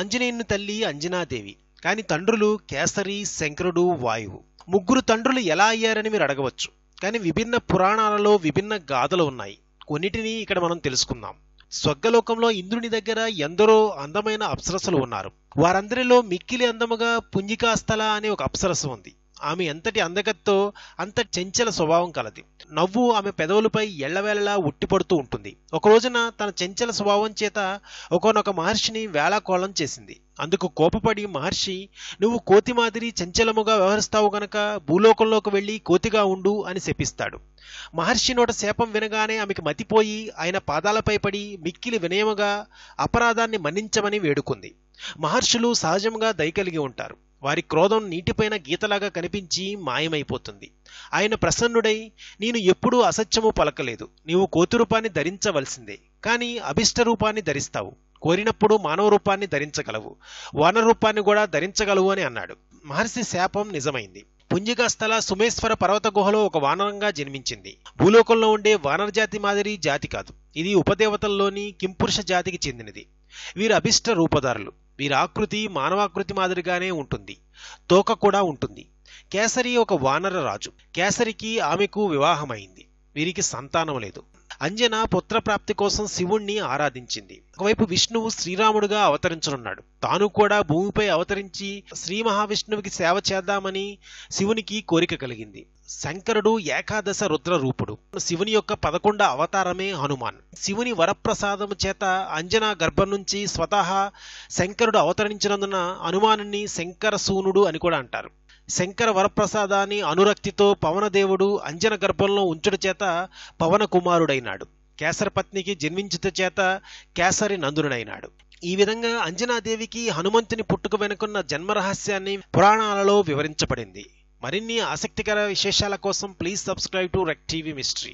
ఆంజనేయుని తల్లి అంజనాదేవి, కానీ తండ్రులు కేసరి, శంకరుడు, వాయువు. ముగ్గురు తండ్రులు ఎలా అయ్యారని మీరు అడగవచ్చు. కానీ విభిన్న పురాణాలలో విభిన్న గాథలు ఉన్నాయి. కొన్నిటిని ఇక్కడ మనం తెలుసుకుందాం. స్వర్గలోకంలో ఇంద్రుని దగ్గర ఎందరో అందమైన అప్సరసలు ఉన్నారు. వారందరిలో మిక్కిలి అందముగా పుంజికాస్థల అనే ఒక అప్సరస ఉంది. ఆమె ఎంతటి అందగత్తో అంత చంచల స్వభావం కలది. నవ్వు ఆమె పెదవులపై ఎళ్లవేళలా ఉట్టిపడుతూ ఉంటుంది. ఒక రోజున తన చంచల స్వభావం చేత ఒకనొక మహర్షిని వేళాకోళం చేసింది. అందుకు కోపపడి మహర్షి, నువ్వు కోతి మాదిరి చంచలముగా వ్యవహరిస్తావు గనక భూలోకంలోకి వెళ్లి కోతిగా ఉండు అని శపిస్తాడు. మహర్షి నోట శాపం వినగానే ఆమెకు మతిపోయి ఆయన పాదాలపై పడి మిక్కిలి వినయముగా అపరాధాన్ని మన్నించమని వేడుకుంది. మహర్షులు సహజంగా దయ కలిగి ఉంటారు. వారి క్రోధం నీటిపైన గీతలాగా కనిపించి మాయమైపోతుంది. ఆయన ప్రసన్నుడై, నేను ఎప్పుడూ అసత్యము పలకలేదు. నీవు కోతి రూపాన్ని ధరించవలసిందే, కానీ అభిష్ట రూపాన్ని ధరిస్తావు. కోరినప్పుడు మానవ రూపాన్ని ధరించగలవు, వానర రూపాన్ని కూడా ధరించగలవు అని అన్నాడు. మహర్షి శాపం నిజమైంది. పుంజికాస్థల సుమేశ్వర పర్వత గుహలో ఒక వానరంగా జన్మించింది. భూలోకంలో ఉండే వానర జాతి మాదిరి జాతి కాదు. ఇది ఉపదేవతల్లోని కింపురుష జాతికి చెందినది. వీరు అభిష్ట రూపధారులు. వీరి ఆకృతి మానవాకృతి మాదిరిగానే ఉంటుంది. తోక కూడా ఉంటుంది. కేసరి ఒక వానర రాజు. కేసరికి ఆమెకు వివాహమైంది. వీరికి సంతానం లేదు. అంజన పుత్రప్రాప్తి కోసం శివుణ్ణి ఆరాధించింది. ఒకవైపు విష్ణువు శ్రీరాముడుగా అవతరించనున్నాడు. తాను కూడా భూమిపై అవతరించి శ్రీ మహావిష్ణువుకి సేవ చేద్దామని శివునికి కోరిక కలిగింది. శంకరుడు ఏకాదశ రుద్ర రూపుడు. శివుని యొక్క 11వ అవతారమే హనుమాన్. శివుని వరప్రసాదము చేత అంజన గర్భం నుంచి స్వతహా శంకరుడు అవతరించినందున హనుమానుని శంకరసూనుడు అని కూడా అంటారు. శంకర వరప్రసాదాన్ని అనురక్తితో పవనదేవుడు అంజన గర్భంలో ఉంచుట చేత పవన కుమారుడైనాడు. కేసరపత్నికి జన్మించుట చేత కేసరి నందునుడైనాడు. ఈ విధంగా అంజనాదేవికి హనుమంతుని పుట్టుక వెనుకున్న జన్మరహస్యాన్ని పురాణాలలో వివరించబడింది. మరిన్ని ఆసక్తికర విశేషాల కోసం ప్లీజ్ సబ్స్క్రైబ్ టు రెక్ టీవీ మిస్టరీ.